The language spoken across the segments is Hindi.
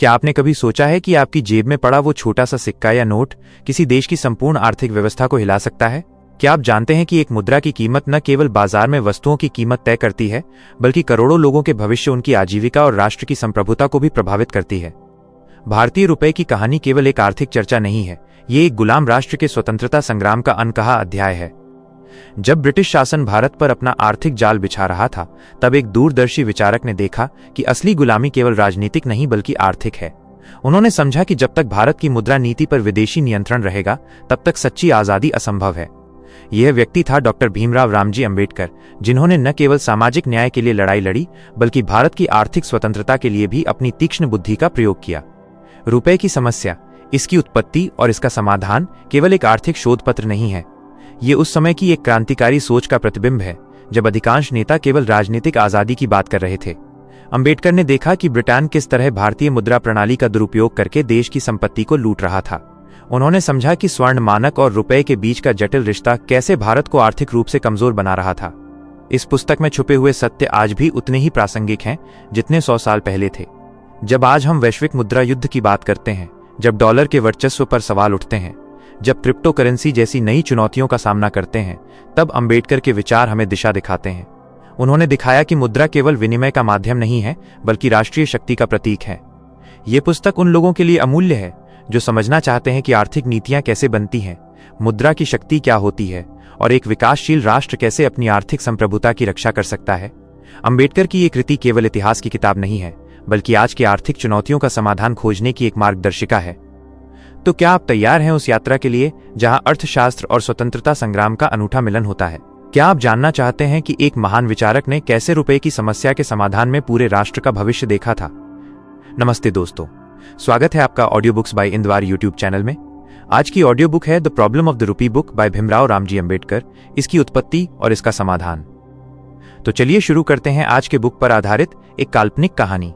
क्या आपने कभी सोचा है कि आपकी जेब में पड़ा वो छोटा सा सिक्का या नोट किसी देश की संपूर्ण आर्थिक व्यवस्था को हिला सकता है? क्या आप जानते हैं कि एक मुद्रा की कीमत न केवल बाजार में वस्तुओं की कीमत तय करती है, बल्कि करोड़ों लोगों के भविष्य, उनकी आजीविका और राष्ट्र की संप्रभुता को भी प्रभावित करती है? भारतीय रुपए की कहानी केवल एक आर्थिक चर्चा नहीं है, ये एक गुलाम राष्ट्र के स्वतंत्रता संग्राम का अनकहा अध्याय है। जब ब्रिटिश शासन भारत पर अपना आर्थिक जाल बिछा रहा था, तब एक दूरदर्शी विचारक ने देखा कि असली गुलामी केवल राजनीतिक नहीं बल्कि आर्थिक है। उन्होंने समझा कि जब तक भारत की मुद्रा नीति पर विदेशी नियंत्रण रहेगा, तब तक सच्ची आजादी असंभव है। यह व्यक्ति था डॉक्टर भीमराव रामजी अंबेडकर, जिन्होंने न केवल सामाजिक न्याय के लिए लड़ाई लड़ी, बल्कि भारत की आर्थिक स्वतंत्रता के लिए भी अपनी तीक्ष्ण बुद्धि का प्रयोग किया। रुपए की समस्या, इसकी उत्पत्ति और इसका समाधान केवल एक आर्थिक शोध पत्र नहीं है, ये उस समय की एक क्रांतिकारी सोच का प्रतिबिंब है, जब अधिकांश नेता केवल राजनीतिक आजादी की बात कर रहे थे। अंबेडकर ने देखा कि ब्रिटेन किस तरह भारतीय मुद्रा प्रणाली का दुरुपयोग करके देश की संपत्ति को लूट रहा था। उन्होंने समझा कि स्वर्ण मानक और रुपए के बीच का जटिल रिश्ता कैसे भारत को आर्थिक रूप से कमजोर बना रहा था। इस पुस्तक में छुपे हुए सत्य आज भी उतने ही प्रासंगिक हैं जितने 100 साल पहले थे। जब आज हम वैश्विक मुद्रा युद्ध की बात करते हैं, जब डॉलर के वर्चस्व पर सवाल उठते हैं, जब क्रिप्टो करेंसी जैसी नई चुनौतियों का सामना करते हैं, तब अंबेडकर के विचार हमें दिशा दिखाते हैं। उन्होंने दिखाया कि मुद्रा केवल विनिमय का माध्यम नहीं है, बल्कि राष्ट्रीय शक्ति का प्रतीक है। ये पुस्तक उन लोगों के लिए अमूल्य है जो समझना चाहते हैं कि आर्थिक नीतियां कैसे बनती हैं, मुद्रा की शक्ति क्या होती है और एक विकासशील राष्ट्र कैसे अपनी आर्थिक संप्रभुता की रक्षा कर सकता है। अंबेडकर की ये कृति केवल इतिहास की किताब नहीं है, बल्कि आज की आर्थिक चुनौतियों का समाधान खोजने की एक मार्गदर्शिका है। तो क्या आप तैयार हैं उस यात्रा के लिए जहां अर्थशास्त्र और स्वतंत्रता संग्राम का अनूठा मिलन होता है? क्या आप जानना चाहते हैं कि एक महान विचारक ने कैसे रुपए की समस्या के समाधान में पूरे राष्ट्र का भविष्य देखा था? नमस्ते दोस्तों, स्वागत है आपका audio books by Indwar YouTube channel में। आज की ऑडियो बुक है the problem of the rupee book by Bhimrao Ramji Ambedkar, इसकी उत्पत्ति और इसका समाधान। तो चलिए शुरू करते हैं आज के बुक पर आधारित एक काल्पनिक कहानी।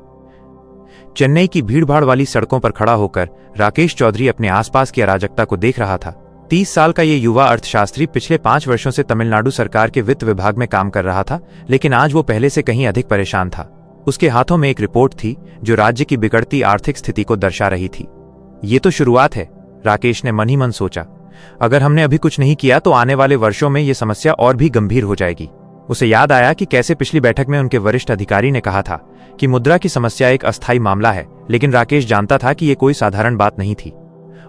चेन्नई की भीड़भाड़ वाली सड़कों पर खड़ा होकर राकेश चौधरी अपने आसपास की अराजकता को देख रहा था। 30 साल का ये युवा अर्थशास्त्री पिछले 5 वर्षों से तमिलनाडु सरकार के वित्त विभाग में काम कर रहा था, लेकिन आज वो पहले से कहीं अधिक परेशान था। उसके हाथों में एक रिपोर्ट थी जो राज्य की बिगड़ती आर्थिक स्थिति को दर्शा रही थी। ये तो शुरुआत है, राकेश ने मन ही मन सोचा। अगर हमने अभी कुछ नहीं किया तो आने वाले वर्षों में ये समस्या और भी गंभीर हो जाएगी। उसे याद आया कि कैसे पिछली बैठक में उनके वरिष्ठ अधिकारी ने कहा था कि मुद्रा की समस्या एक अस्थायी मामला है, लेकिन राकेश जानता था कि यह कोई साधारण बात नहीं थी।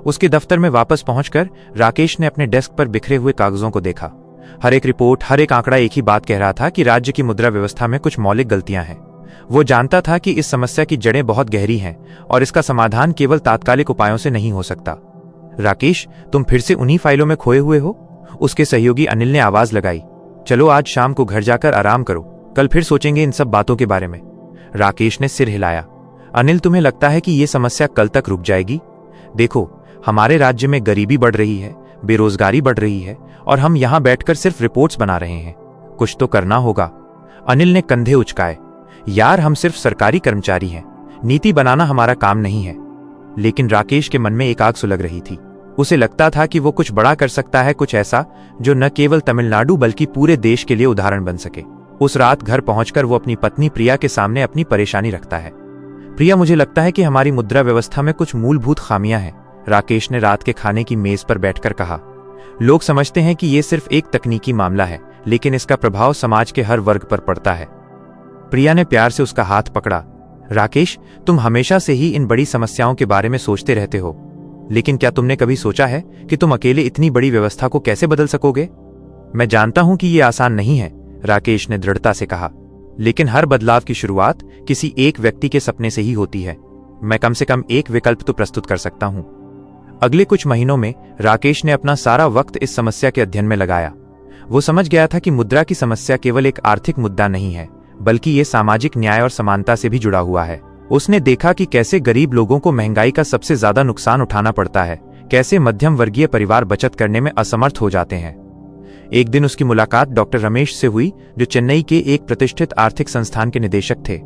उसके दफ्तर में वापस पहुंचकर राकेश ने अपने डेस्क पर बिखरे हुए कागजों को देखा। हर एक रिपोर्ट, हर एक आंकड़ा एक ही बात कह रहा था कि राज्य की मुद्रा व्यवस्था में कुछ मौलिक गलतियां हैं। वो जानता था कि इस समस्या की जड़ें बहुत गहरी हैं और इसका समाधान केवल तात्कालिक उपायों से नहीं हो सकता। राकेश, तुम फिर से उन्हीं फाइलों में खोए हुए हो? उसके सहयोगी अनिल ने आवाज लगाई। चलो आज शाम को घर जाकर आराम करो, कल फिर सोचेंगे इन सब बातों के बारे में। राकेश ने सिर हिलाया। अनिल, तुम्हें लगता है कि यह समस्या कल तक रुक जाएगी? देखो, हमारे राज्य में गरीबी बढ़ रही है, बेरोजगारी बढ़ रही है और हम यहां बैठकर सिर्फ रिपोर्ट्स बना रहे हैं। कुछ तो करना होगा। अनिल ने कंधे उचकाए। यार, हम सिर्फ सरकारी कर्मचारी हैं, नीति बनाना हमारा काम नहीं है। लेकिन राकेश के मन में एक आग सुलग रही थी। उसे लगता था कि वो कुछ बड़ा कर सकता है, कुछ ऐसा जो न केवल तमिलनाडु बल्कि पूरे देश के लिए उदाहरण बन सके। उस रात घर पहुंचकर वो अपनी पत्नी प्रिया के सामने अपनी परेशानी रखता है। प्रिया, मुझे लगता है कि हमारी मुद्रा व्यवस्था में कुछ मूलभूत खामियां हैं, राकेश ने रात के खाने की मेज पर बैठकर कहा। लोग समझते हैं कि यह सिर्फ एक तकनीकी मामला है, लेकिन इसका प्रभाव समाज के हर वर्ग पर पड़ता है। प्रिया ने प्यार से उसका हाथ पकड़ा। राकेश, तुम हमेशा से ही इन बड़ी समस्याओं के बारे में सोचते रहते हो, लेकिन क्या तुमने कभी सोचा है कि तुम अकेले इतनी बड़ी व्यवस्था को कैसे बदल सकोगे? मैं जानता हूं कि यह आसान नहीं है, राकेश ने दृढ़ता से कहा, लेकिन हर बदलाव की शुरुआत किसी एक व्यक्ति के सपने से ही होती है। मैं कम से कम एक विकल्प तो प्रस्तुत कर सकता हूं। अगले कुछ महीनों में राकेश ने अपना सारा वक्त इस समस्या के अध्ययन में लगाया। वो समझ गया था कि मुद्रा की समस्या केवल एक आर्थिक मुद्दा नहीं है, बल्कि ये सामाजिक न्याय और समानता से भी जुड़ा हुआ है। उसने देखा कि कैसे गरीब लोगों को महंगाई का सबसे ज्यादा नुकसान उठाना पड़ता है, कैसे मध्यम वर्गीय परिवार बचत करने में असमर्थ हो जाते हैं। एक दिन उसकी मुलाकात डॉक्टर रमेश से हुई, जो चेन्नई के एक प्रतिष्ठित आर्थिक संस्थान के निदेशक थे।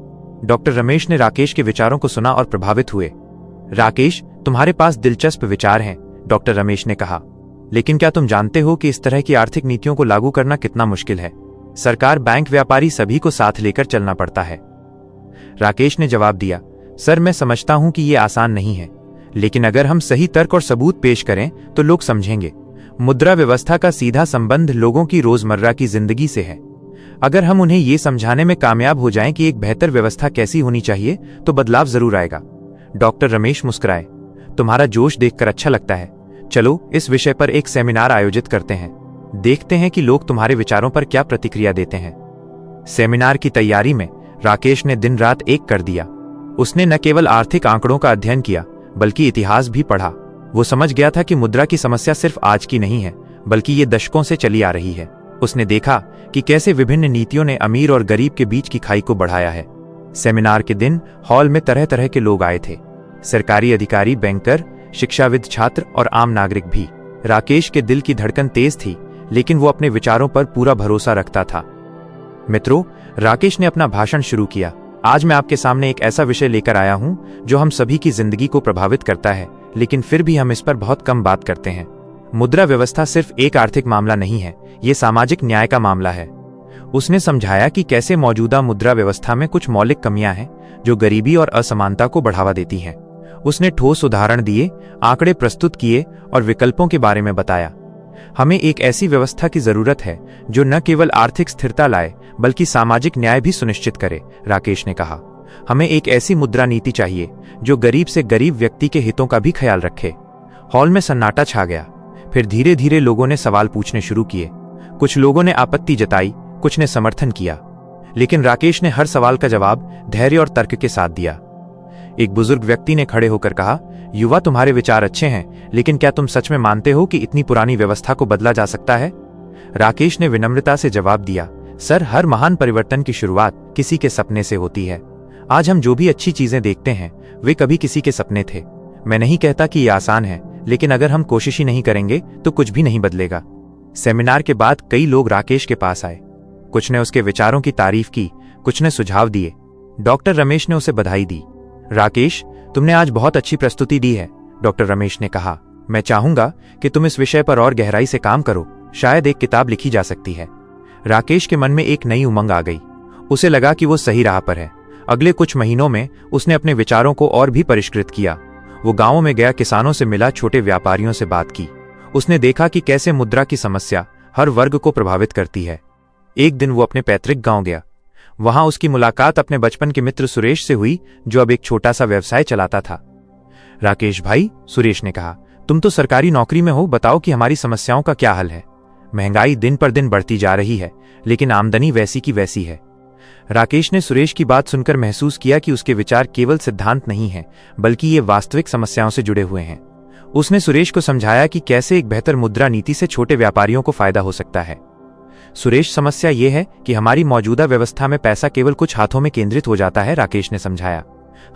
डॉक्टर रमेश ने राकेश के विचारों को सुना और प्रभावित हुए। राकेश, तुम्हारे पास दिलचस्प विचार हैं, डॉक्टर रमेश ने कहा, लेकिन क्या तुम जानते हो कि इस तरह की आर्थिक नीतियों को लागू करना कितना मुश्किल है? सरकार, बैंक, व्यापारी, सभी को साथ लेकर चलना पड़ता है। राकेश ने जवाब दिया, सर, मैं समझता हूं कि ये आसान नहीं है, लेकिन अगर हम सही तर्क और सबूत पेश करें तो लोग समझेंगे। मुद्रा व्यवस्था का सीधा संबंध लोगों की रोजमर्रा की जिंदगी से है। अगर हम उन्हें ये समझाने में कामयाब हो जाएं कि एक बेहतर व्यवस्था कैसी होनी चाहिए, तो बदलाव जरूर आएगा। डॉक्टर रमेश मुस्कुराए। तुम्हारा जोश देखकर अच्छा लगता है। चलो इस विषय पर एक सेमिनार आयोजित करते हैं। देखते हैं कि लोग तुम्हारे विचारों पर क्या प्रतिक्रिया देते हैं। सेमिनार की तैयारी में राकेश ने दिन रात एक कर दिया। उसने न केवल आर्थिक आंकड़ों का अध्ययन किया, बल्कि इतिहास भी पढ़ा। वो समझ गया था कि मुद्रा की समस्या सिर्फ आज की नहीं है, बल्कि ये दशकों से चली आ रही है। उसने देखा कि कैसे विभिन्न नीतियों ने अमीर और गरीब के बीच की खाई को बढ़ाया है। सेमिनार के दिन हॉल में तरह तरह के लोग आए थे, सरकारी अधिकारी, बैंकर, शिक्षाविद, छात्र और आम नागरिक भी। राकेश के दिल की धड़कन तेज थी, लेकिन वो अपने विचारों पर पूरा भरोसा रखता था। मित्रों, राकेश ने अपना भाषण शुरू किया। आज मैं आपके सामने एक ऐसा विषय लेकर आया हूं जो हम सभी की जिंदगी को प्रभावित करता है, लेकिन फिर भी हम इस पर बहुत कम बात करते हैं। मुद्रा व्यवस्था सिर्फ एक आर्थिक मामला नहीं है, ये सामाजिक न्याय का मामला है। उसने समझाया कि कैसे मौजूदा मुद्रा व्यवस्था में कुछ मौलिक कमियां हैं जो गरीबी और असमानता को बढ़ावा देती हैं। उसने ठोस उदाहरण दिए, आंकड़े प्रस्तुत किए और विकल्पों के बारे में बताया। हमें एक ऐसी व्यवस्था की जरूरत है जो न केवल आर्थिक स्थिरता लाए, बल्कि सामाजिक न्याय भी सुनिश्चित करे, राकेश ने कहा। हमें एक ऐसी मुद्रा नीति चाहिए जो गरीब से गरीब व्यक्ति के हितों का भी ख्याल रखे। हॉल में सन्नाटा छा गया। फिर धीरे धीरे लोगों ने सवाल पूछने शुरू किए। कुछ लोगों ने आपत्ति जताई, कुछ ने समर्थन किया, लेकिन राकेश ने हर सवाल का जवाब धैर्य और तर्क के साथ दिया। एक बुजुर्ग व्यक्ति ने खड़े होकर कहा, युवा, तुम्हारे विचार अच्छे हैं, लेकिन क्या तुम सच में मानते हो कि इतनी पुरानी व्यवस्था को बदला जा सकता है? राकेश ने विनम्रता से जवाब दिया, सर, हर महान परिवर्तन की शुरुआत किसी के सपने से होती है। आज हम जो भी अच्छी चीजें देखते हैं, वे कभी किसी के सपने थे। मैं नहीं कहता कि ये आसान है, लेकिन अगर हम कोशिश ही नहीं करेंगे तो कुछ भी नहीं बदलेगा। सेमिनार के बाद कई लोग राकेश के पास आए। कुछ ने उसके विचारों की तारीफ की, कुछ ने सुझाव दिए। डॉक्टर रमेश ने उसे बधाई दी। राकेश, तुमने आज बहुत अच्छी प्रस्तुति दी है, डॉक्टर रमेश ने कहा। मैं चाहूंगा कि तुम इस विषय पर और गहराई से काम करो। शायद एक किताब लिखी जा सकती है। राकेश के मन में एक नई उमंग आ गई। उसे लगा कि वो सही राह पर है। अगले कुछ महीनों में उसने अपने विचारों को और भी परिष्कृत किया। वो गांवों में गया, किसानों से मिला, छोटे व्यापारियों से बात की। उसने देखा कि कैसे मुद्रा की समस्या हर वर्ग को प्रभावित करती है। एक दिन वो अपने पैतृक गांव गया। वहां उसकी मुलाकात अपने बचपन के मित्र सुरेश से हुई, जो अब एक छोटा सा व्यवसाय चलाता था। राकेश भाई, सुरेश ने कहा, तुम तो सरकारी नौकरी में हो, बताओ कि हमारी समस्याओं का क्या हल है। महंगाई दिन पर दिन बढ़ती जा रही है, लेकिन आमदनी वैसी की वैसी है। राकेश ने सुरेश की बात सुनकर महसूस किया कि उसके विचार केवल सिद्धांत नहीं हैं, बल्कि ये वास्तविक समस्याओं से जुड़े हुए हैं। उसने सुरेश को समझाया कि कैसे एक बेहतर मुद्रा नीति से छोटे व्यापारियों को फायदा हो सकता है। सुरेश, समस्या ये है कि हमारी मौजूदा व्यवस्था में पैसा केवल कुछ हाथों में केंद्रित हो जाता है, राकेश ने समझाया।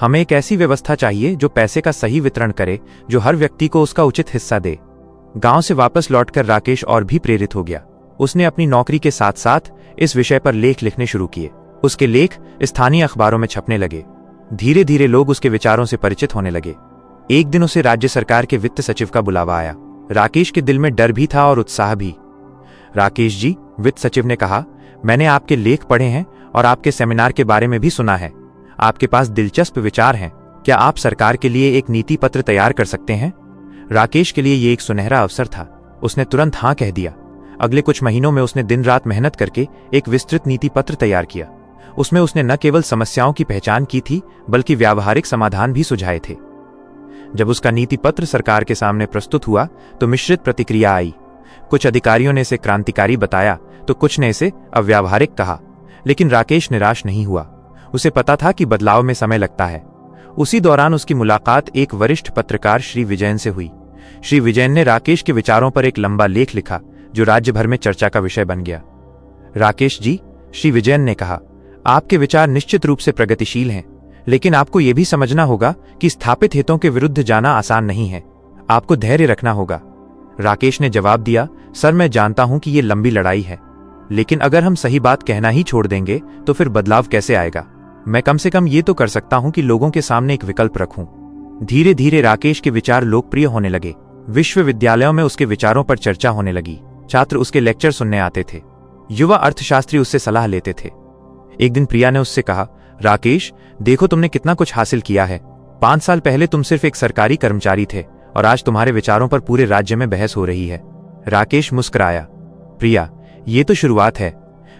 हमें एक ऐसी व्यवस्था चाहिए जो पैसे का सही वितरण करे, जो हर व्यक्ति को उसका उचित हिस्सा दे। गांव से वापस लौटकर राकेश और भी प्रेरित हो गया। उसने अपनी नौकरी के साथ साथ इस विषय पर लेख लिखने शुरू किए। उसके लेख स्थानीय अखबारों में छपने लगे। धीरे धीरे लोग उसके विचारों से परिचित होने लगे। एक दिन उसे राज्य सरकार के वित्त सचिव का बुलावा आया। राकेश के दिल में डर भी था और उत्साह भी। राकेश जी, वित्त सचिव ने कहा, मैंने आपके लेख पढ़े हैं और आपके सेमिनार के बारे में भी सुना है। आपके पास दिलचस्प विचार हैं। क्या आप सरकार के लिए एक नीति पत्र तैयार कर सकते हैं? राकेश के लिए ये एक सुनहरा अवसर था। उसने तुरंत हाँ कह दिया। अगले कुछ महीनों में उसने दिन रात मेहनत करके एक विस्तृत नीति पत्र तैयार किया। उसमें उसने न केवल समस्याओं की पहचान की थी, बल्कि व्यावहारिक समाधान भी सुझाए थे। जब उसका नीति पत्र सरकार के सामने प्रस्तुत हुआ तो मिश्रित प्रतिक्रिया आई। कुछ अधिकारियों ने इसे क्रांतिकारी बताया तो कुछ ने इसे अव्यावहारिक कहा, लेकिन राकेश निराश नहीं हुआ। उसे पता था कि बदलाव में समय लगता है। उसी दौरान उसकी मुलाकात एक वरिष्ठ पत्रकार श्री विजयन से हुई। श्री विजयन ने राकेश के विचारों पर एक लंबा लेख लिखा, जो राज्य भर में चर्चा का विषय बन गया। राकेश जी, श्री विजयन ने कहा, आपके विचार निश्चित रूप से प्रगतिशील हैं, लेकिन आपको यह भी समझना होगा कि स्थापित हितों के विरुद्ध जाना आसान नहीं है। आपको धैर्य रखना होगा। राकेश ने जवाब दिया, सर, मैं जानता हूं कि यह लंबी लड़ाई है, लेकिन अगर हम सही बात कहना ही छोड़ देंगे तो फिर बदलाव कैसे आएगा? मैं कम से कम ये तो कर सकता हूं कि लोगों के सामने एक विकल्प रखूं। धीरे धीरे राकेश के विचार लोकप्रिय होने लगे। विश्वविद्यालयों में उसके विचारों पर चर्चा होने लगी। छात्र उसके लेक्चर सुनने आते थे। युवा अर्थशास्त्री उससे सलाह लेते थे। एक दिन प्रिया ने उससे कहा, राकेश, देखो तुमने कितना कुछ हासिल किया है। 5 साल पहले तुम सिर्फ एक सरकारी कर्मचारी थे और आज तुम्हारे विचारों पर पूरे राज्य में बहस हो रही है। राकेश मुस्कुराया। प्रिया, ये तो शुरुआत है।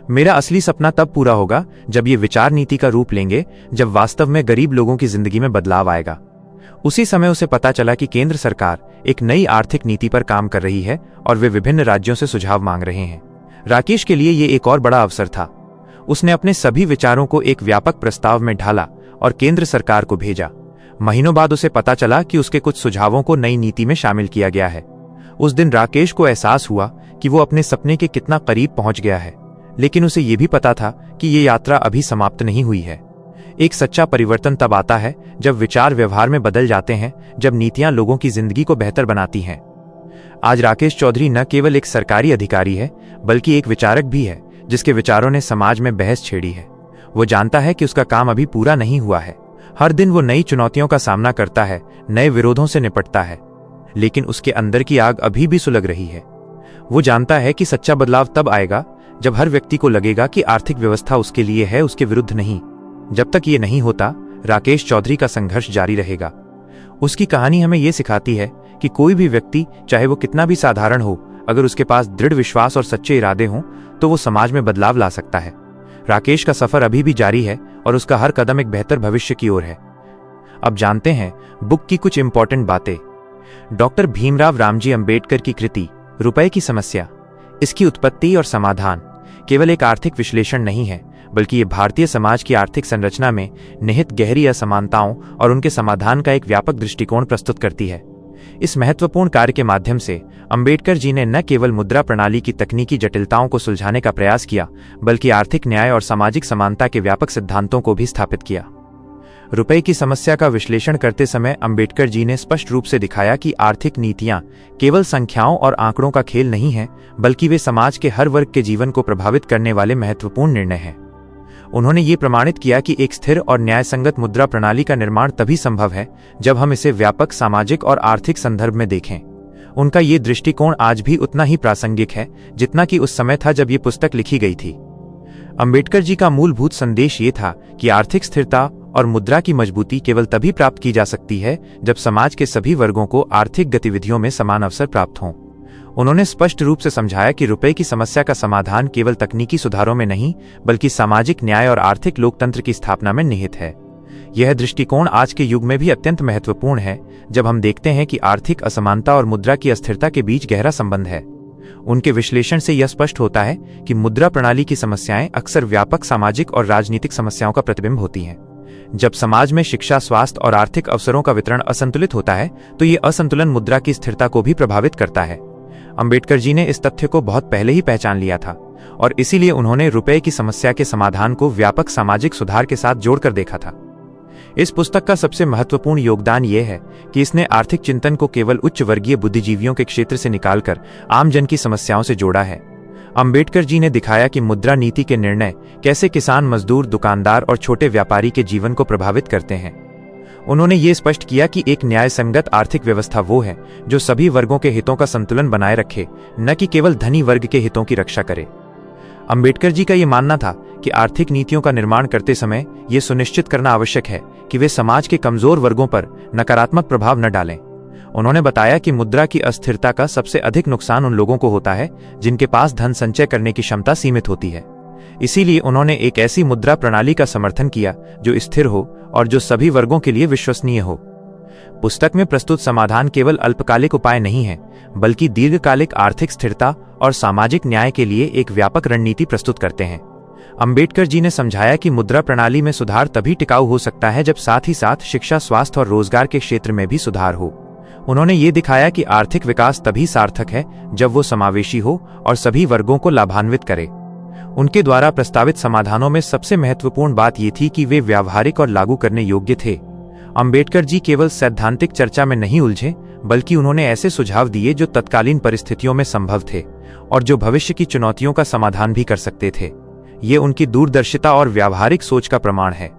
मेरा असली सपना तब पूरा होगा जब ये विचार नीति का रूप लेंगे, जब वास्तव में गरीब लोगों की जिंदगी में बदलाव आएगा। उसी समय उसे पता चला कि केंद्र सरकार एक नई आर्थिक नीति पर काम कर रही है और वे विभिन्न राज्यों से सुझाव मांग रहे हैं। राकेश के लिए ये एक और बड़ा अवसर था। उसने अपने सभी विचारों को एक व्यापक प्रस्ताव में ढाला और केंद्र सरकार को भेजा। महीनों बाद उसे पता चला कि उसके कुछ सुझावों को नई नीति में शामिल किया गया है। उस दिन राकेश को एहसास हुआ कि वो अपने सपने के कितना करीब पहुंच गया है, लेकिन उसे ये भी पता था कि ये यात्रा अभी समाप्त नहीं हुई है। एक सच्चा परिवर्तन तब आता है जब विचार व्यवहार में बदल जाते हैं, जब नीतियां लोगों की जिंदगी को बेहतर बनाती हैं। आज राकेश चौधरी न केवल एक सरकारी अधिकारी है, बल्कि एक विचारक भी है, जिसके विचारों ने समाज में बहस छेड़ी है। वो जानता है कि उसका काम अभी पूरा नहीं हुआ है। हर दिन वो नई चुनौतियों का सामना करता है, नए विरोधों से निपटता है, लेकिन उसके अंदर की आग अभी भी सुलग रही है। वो जानता है कि सच्चा बदलाव तब आएगा जब हर व्यक्ति को लगेगा कि आर्थिक व्यवस्था उसके लिए है, उसके विरुद्ध नहीं। जब तक ये नहीं होता, राकेश चौधरी का संघर्ष जारी रहेगा। उसकी कहानी हमें ये सिखाती है कि कोई भी व्यक्ति, चाहे वो कितना भी साधारण हो, अगर उसके पास दृढ़ विश्वास और सच्चे इरादे हों तो वो समाज में बदलाव ला सकता है। राकेश का सफर अभी भी जारी है और उसका हर कदम एक बेहतर भविष्य की ओर है। अब जानते हैं बुक की कुछ इंपॉर्टेंट बातें। डॉक्टर भीमराव रामजी अंबेडकर की कृति रुपए की समस्या, इसकी उत्पत्ति और समाधान केवल एक आर्थिक विश्लेषण नहीं है, बल्कि ये भारतीय समाज की आर्थिक संरचना में निहित गहरी असमानताओं और उनके समाधान का एक व्यापक दृष्टिकोण प्रस्तुत करती है। इस महत्वपूर्ण कार्य के माध्यम से अंबेडकर जी ने न केवल मुद्रा प्रणाली की तकनीकी जटिलताओं को सुलझाने का प्रयास किया, बल्कि आर्थिक न्याय और सामाजिक समानता के व्यापक सिद्धांतों को भी स्थापित किया। रुपए की समस्या का विश्लेषण करते समय अंबेडकर जी ने स्पष्ट रूप से दिखाया कि आर्थिक नीतियां केवल संख्याओं और आंकड़ों का खेल नहीं है, बल्कि वे समाज के हर वर्ग के जीवन को प्रभावित करने वाले महत्वपूर्ण निर्णय हैं। उन्होंने ये प्रमाणित किया कि एक स्थिर और न्यायसंगत मुद्रा प्रणाली का निर्माण तभी संभव है जब हम इसे व्यापक सामाजिक और आर्थिक संदर्भ में देखें। उनका ये दृष्टिकोण आज भी उतना ही प्रासंगिक है जितना कि उस समय था जब ये पुस्तक लिखी गई थी। अंबेडकर जी का मूलभूत संदेश ये था कि आर्थिक स्थिरता और मुद्रा की मजबूती केवल तभी प्राप्त की जा सकती है जब समाज के सभी वर्गों को आर्थिक गतिविधियों में समान अवसर प्राप्त हों। उन्होंने स्पष्ट रूप से समझाया कि रुपए की समस्या का समाधान केवल तकनीकी सुधारों में नहीं, बल्कि सामाजिक न्याय और आर्थिक लोकतंत्र की स्थापना में निहित है। यह दृष्टिकोण आज के युग में भी अत्यंत महत्वपूर्ण है, जब हम देखते हैं कि आर्थिक असमानता और मुद्रा की अस्थिरता के बीच गहरा संबंध है। उनके विश्लेषण से यह स्पष्ट होता है कि मुद्रा प्रणाली की समस्याएं अक्सर व्यापक सामाजिक और राजनीतिक समस्याओं का प्रतिबिंब होती हैं। जब समाज में शिक्षा, स्वास्थ्य और आर्थिक अवसरों का वितरण असंतुलित होता है, तो ये असंतुलन मुद्रा की स्थिरता को भी प्रभावित करता है। अंबेडकर जी ने इस तथ्य को बहुत पहले ही पहचान लिया था और इसीलिए उन्होंने रुपए की समस्या के समाधान को व्यापक सामाजिक सुधार के साथ जोड़कर देखा था। इस पुस्तक का सबसे महत्वपूर्ण योगदान यह है कि इसने आर्थिक चिंतन को केवल उच्च वर्गीय बुद्धिजीवियों के क्षेत्र से निकालकर आम जन की समस्याओं से जोड़ा है। अंबेडकर जी ने दिखाया कि मुद्रा नीति के निर्णय कैसे किसान, मजदूर, दुकानदार और छोटे व्यापारी के जीवन को प्रभावित करते हैं। उन्होंने ये स्पष्ट किया कि एक न्यायसंगत आर्थिक व्यवस्था वो है जो सभी वर्गों के हितों का संतुलन बनाए रखे, न कि केवल धनी वर्ग के हितों की रक्षा करे। अंबेडकर जी का ये मानना था कि आर्थिक नीतियों का निर्माण करते समय ये सुनिश्चित करना आवश्यक है कि वे समाज के कमजोर वर्गों पर नकारात्मक प्रभाव न डालें। उन्होंने बताया कि मुद्रा की अस्थिरता का सबसे अधिक नुकसान उन लोगों को होता है जिनके पास धन संचय करने की क्षमता सीमित होती है। इसीलिए उन्होंने एक ऐसी मुद्रा प्रणाली का समर्थन किया जो स्थिर हो और जो सभी वर्गों के लिए विश्वसनीय हो। पुस्तक में प्रस्तुत समाधान केवल अल्पकालिक उपाय नहीं है, बल्कि दीर्घकालिक आर्थिक स्थिरता और सामाजिक न्याय के लिए एक व्यापक रणनीति प्रस्तुत करते हैं। अंबेडकर जी ने समझाया कि मुद्रा प्रणाली में सुधार तभी टिकाऊ हो सकता है जब साथ ही साथ शिक्षा, स्वास्थ्य और रोजगार के क्षेत्र में भी सुधार हो। उन्होंने ये दिखाया कि आर्थिक विकास तभी सार्थक है जब वो समावेशी हो और सभी वर्गों को लाभान्वित करे। उनके द्वारा प्रस्तावित समाधानों में सबसे महत्वपूर्ण बात यह थी कि वे व्यावहारिक और लागू करने योग्य थे। अंबेडकर जी केवल सैद्धांतिक चर्चा में नहीं उलझे, बल्कि उन्होंने ऐसे सुझाव दिए जो तत्कालीन परिस्थितियों में संभव थे और जो भविष्य की चुनौतियों का समाधान भी कर सकते थे। ये उनकी दूरदर्शिता और व्यावहारिक सोच का प्रमाण है।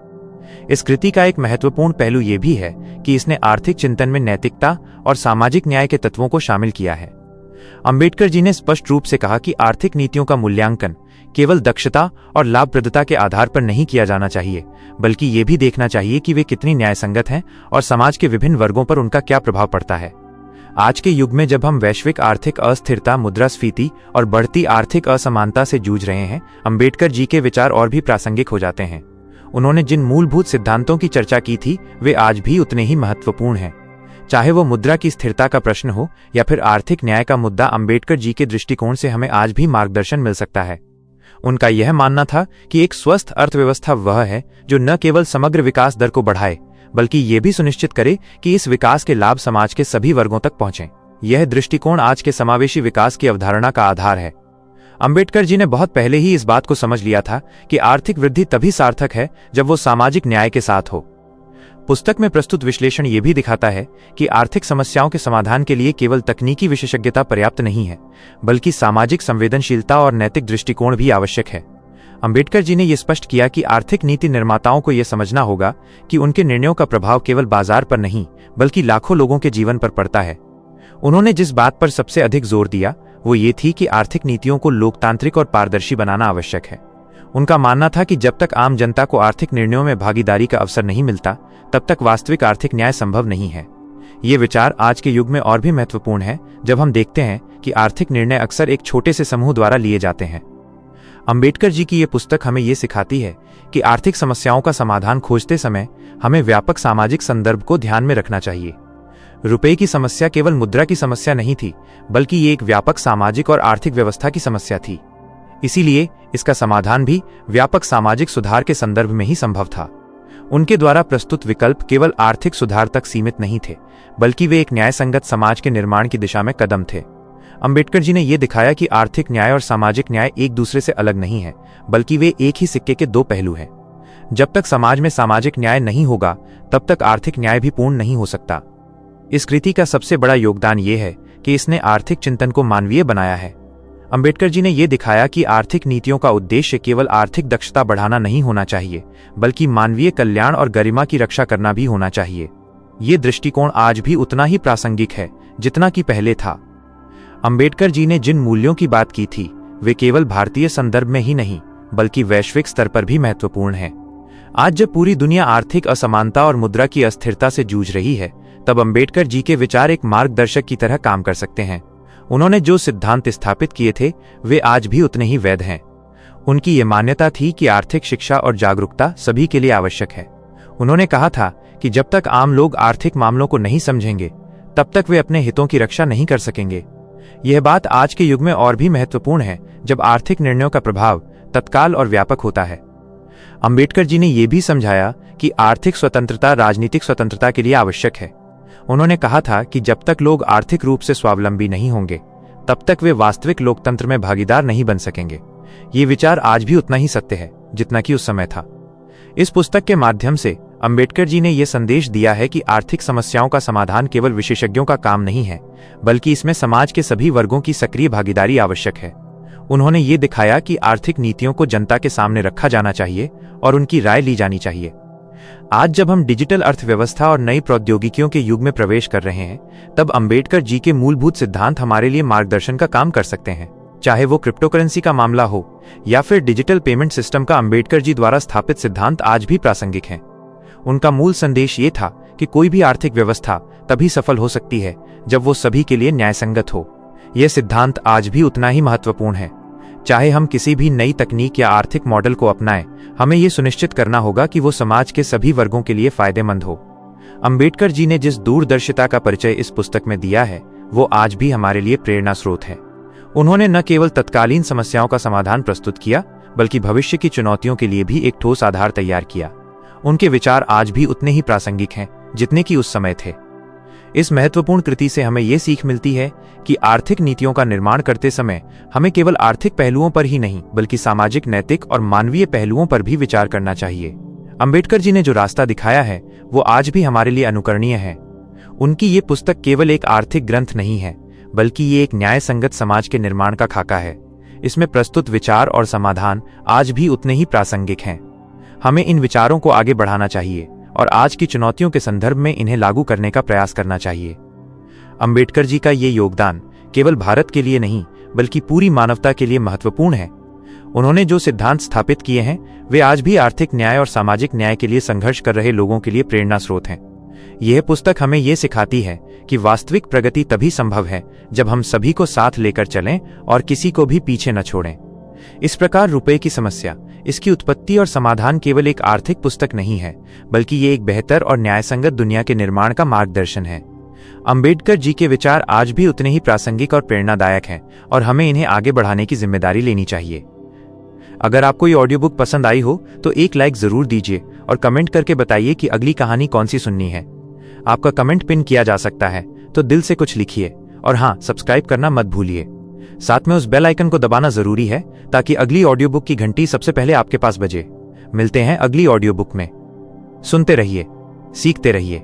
इस कृति का एक महत्वपूर्ण पहलू यह भी है कि इसने आर्थिक चिंतन में नैतिकता और सामाजिक न्याय के तत्वों को शामिल किया है। अंबेडकर जी ने स्पष्ट रूप से कहा कि आर्थिक नीतियों का मूल्यांकन केवल दक्षता और लाभप्रदता के आधार पर नहीं किया जाना चाहिए, बल्कि ये भी देखना चाहिए कि वे कितनी न्यायसंगत हैं और समाज के विभिन्न वर्गों पर उनका क्या प्रभाव पड़ता है। आज के युग में जब हम वैश्विक आर्थिक अस्थिरता, मुद्रास्फीति और बढ़ती आर्थिक असमानता से जूझ रहे हैं, अंबेडकर जी के विचार और भी प्रासंगिक हो जाते हैं। उन्होंने जिन मूलभूत सिद्धांतों की चर्चा की थी वे आज भी उतने ही महत्वपूर्ण हैं। चाहे वो मुद्रा की स्थिरता का प्रश्न हो या फिर आर्थिक न्याय का मुद्दा, अंबेडकर जी के दृष्टिकोण से हमें आज भी मार्गदर्शन मिल सकता है। उनका यह मानना था कि एक स्वस्थ अर्थव्यवस्था वह है जो न केवल समग्र विकास दर को बढ़ाए, बल्कि ये भी सुनिश्चित करे कि इस विकास के लाभ समाज के सभी वर्गों तक पहुंचें। यह दृष्टिकोण आज के समावेशी विकास की अवधारणा का आधार है। अंबेडकर जी ने बहुत पहले ही इस बात को समझ लिया था कि आर्थिक वृद्धि तभी सार्थक है जब वो सामाजिक न्याय के साथ हो। पुस्तक में प्रस्तुत विश्लेषण ये भी दिखाता है कि आर्थिक समस्याओं के समाधान के लिए केवल तकनीकी विशेषज्ञता पर्याप्त नहीं है, बल्कि सामाजिक संवेदनशीलता और नैतिक दृष्टिकोण भी आवश्यक है। अंबेडकर जी ने यह स्पष्ट किया कि आर्थिक नीति निर्माताओं को यह समझना होगा कि उनके निर्णयों का प्रभाव केवल बाजार पर नहीं, बल्कि लाखों लोगों के जीवन पर पड़ता है। उन्होंने जिस बात पर सबसे अधिक जोर दिया वो ये थी कि आर्थिक नीतियों को लोकतांत्रिक और पारदर्शी बनाना आवश्यक है। उनका मानना था कि जब तक आम जनता को आर्थिक निर्णयों में भागीदारी का अवसर नहीं मिलता, तब तक वास्तविक आर्थिक न्याय संभव नहीं है। ये विचार आज के युग में और भी महत्वपूर्ण है, जब हम देखते हैं कि आर्थिक निर्णय अक्सर एक छोटे से समूह द्वारा लिए जाते हैं। अंबेडकर जी की ये पुस्तक हमें ये सिखाती है कि आर्थिक समस्याओं का समाधान खोजते समय हमें व्यापक सामाजिक संदर्भ को ध्यान में रखना चाहिए। रुपये की समस्या केवल मुद्रा की समस्या नहीं थी, बल्कि ये एक व्यापक सामाजिक और आर्थिक व्यवस्था की समस्या थी। इसीलिए इसका समाधान भी व्यापक सामाजिक सुधार के संदर्भ में ही संभव था। उनके द्वारा प्रस्तुत विकल्प केवल आर्थिक सुधार तक सीमित नहीं थे, बल्कि वे एक न्यायसंगत समाज के निर्माण की दिशा में कदम थे। अंबेडकर जी ने यह दिखाया कि आर्थिक न्याय और सामाजिक न्याय एक दूसरे से अलग नहीं है, बल्कि वे एक ही सिक्के के दो पहलू हैं। जब तक समाज में सामाजिक न्याय नहीं होगा, तब तक आर्थिक न्याय भी पूर्ण नहीं हो सकता। इस कृति का सबसे बड़ा योगदान यह है कि इसने आर्थिक चिंतन को मानवीय बनाया है। अंबेडकर जी ने यह दिखाया कि आर्थिक नीतियों का उद्देश्य केवल आर्थिक दक्षता बढ़ाना नहीं होना चाहिए, बल्कि मानवीय कल्याण और गरिमा की रक्षा करना भी होना चाहिए। ये दृष्टिकोण आज भी उतना ही प्रासंगिक है जितना कि पहले था। अंबेडकर जी ने जिन मूल्यों की बात की थी वे केवल भारतीय संदर्भ में ही नहीं, बल्कि वैश्विक स्तर पर भी महत्वपूर्ण हैं। आज जब पूरी दुनिया आर्थिक असमानता और मुद्रा की अस्थिरता से जूझ रही है, तब अंबेडकर जी के विचार एक मार्गदर्शक की तरह काम कर सकते हैं। उन्होंने जो सिद्धांत स्थापित किए थे वे आज भी उतने ही वैध हैं। उनकी ये मान्यता थी कि आर्थिक शिक्षा और जागरूकता सभी के लिए आवश्यक है। उन्होंने कहा था कि जब तक आम लोग आर्थिक मामलों को नहीं समझेंगे, तब तक वे अपने हितों की रक्षा नहीं कर सकेंगे। यह बात आज के युग में और भी महत्वपूर्ण है, जब आर्थिक निर्णयों का प्रभाव तत्काल और व्यापक होता है। अंबेडकर जी ने यह भी समझाया कि आर्थिक स्वतंत्रता राजनीतिक स्वतंत्रता के लिए आवश्यक है। उन्होंने कहा था कि जब तक लोग आर्थिक रूप से स्वावलंबी नहीं होंगे, तब तक वे वास्तविक लोकतंत्र में भागीदार नहीं बन सकेंगे। ये विचार आज भी उतना ही सत्य है जितना कि उस समय था। इस पुस्तक के माध्यम से अंबेडकर जी ने यह संदेश दिया है कि आर्थिक समस्याओं का समाधान केवल विशेषज्ञों का काम नहीं है, बल्कि इसमें समाज के सभी वर्गों की सक्रिय भागीदारी आवश्यक है। उन्होंने ये दिखाया कि आर्थिक नीतियों को जनता के सामने रखा जाना चाहिए और उनकी राय ली जानी चाहिए। आज जब हम डिजिटल अर्थव्यवस्था और नई प्रौद्योगिकियों के युग में प्रवेश कर रहे हैं, तब अंबेडकर जी के मूलभूत सिद्धांत हमारे लिए मार्गदर्शन का काम कर सकते हैं। चाहे वो क्रिप्टोकरेंसी का मामला हो या फिर डिजिटल पेमेंट सिस्टम का अंबेडकर जी द्वारा स्थापित सिद्धांत आज भी प्रासंगिक हैं। उनका मूल संदेश ये था कि कोई भी आर्थिक व्यवस्था तभी सफल हो सकती है जब वो सभी के लिए न्यायसंगत हो। यह सिद्धांत आज भी उतना ही महत्वपूर्ण है। चाहे हम किसी भी नई तकनीक या आर्थिक मॉडल को अपनाएं, हमें यह सुनिश्चित करना होगा कि वो समाज के सभी वर्गों के लिए फायदेमंद हो। अंबेडकर जी ने जिस दूरदर्शिता का परिचय इस पुस्तक में दिया है, वो आज भी हमारे लिए प्रेरणा स्रोत है। उन्होंने न केवल तत्कालीन समस्याओं का समाधान प्रस्तुत किया, बल्कि भविष्य की चुनौतियों के लिए भी एक ठोस आधार तैयार किया। उनके विचार आज भी उतने ही प्रासंगिक हैं जितने कि उस समय थे। इस महत्वपूर्ण कृति से हमें यह सीख मिलती है कि आर्थिक नीतियों का निर्माण करते समय हमें केवल आर्थिक पहलुओं पर ही नहीं, बल्कि सामाजिक, नैतिक और मानवीय पहलुओं पर भी विचार करना चाहिए। अंबेडकर जी ने जो रास्ता दिखाया है वो आज भी हमारे लिए अनुकरणीय है। उनकी ये पुस्तक केवल एक आर्थिक ग्रंथ नहीं है, बल्कि ये एक न्याय संगत समाज के निर्माण का खाका है। इसमें प्रस्तुत विचार और समाधान आज भी उतने ही प्रासंगिक हैं। हमें इन विचारों को आगे बढ़ाना चाहिए और आज की चुनौतियों के संदर्भ में इन्हें लागू करने का प्रयास करना चाहिए। अंबेडकर जी का ये योगदान केवल भारत के लिए नहीं, बल्कि पूरी मानवता के लिए महत्वपूर्ण है। उन्होंने जो सिद्धांत स्थापित किए हैं वे आज भी आर्थिक न्याय और सामाजिक न्याय के लिए संघर्ष कर रहे लोगों के लिए प्रेरणा स्रोत हैं। यह पुस्तक हमें यह सिखाती है कि वास्तविक प्रगति तभी संभव है जब हम सभी को साथ लेकर चलें और किसी को भी पीछे न छोड़ें। इस प्रकार रुपए की समस्या, इसकी उत्पत्ति और समाधान केवल एक आर्थिक पुस्तक नहीं है, बल्कि ये एक बेहतर और न्यायसंगत दुनिया के निर्माण का मार्गदर्शन है। अंबेडकर जी के विचार आज भी उतने ही प्रासंगिक और प्रेरणादायक हैं और हमें इन्हें आगे बढ़ाने की जिम्मेदारी लेनी चाहिए। अगर आपको ये ऑडियो बुक पसंद आई हो तो एक लाइक जरूर दीजिए और कमेंट करके बताइए कि अगली कहानी कौन सी सुननी है। आपका कमेंट पिन किया जा सकता है, तो दिल से कुछ लिखिए और हाँ, सब्सक्राइब करना मत भूलिए। साथ में उस बेल आइकन को दबाना जरूरी है ताकि अगली ऑडियो बुक की घंटी सबसे पहले आपके पास बजे। मिलते हैं अगली ऑडियो बुक में। सुनते रहिए, सीखते रहिए।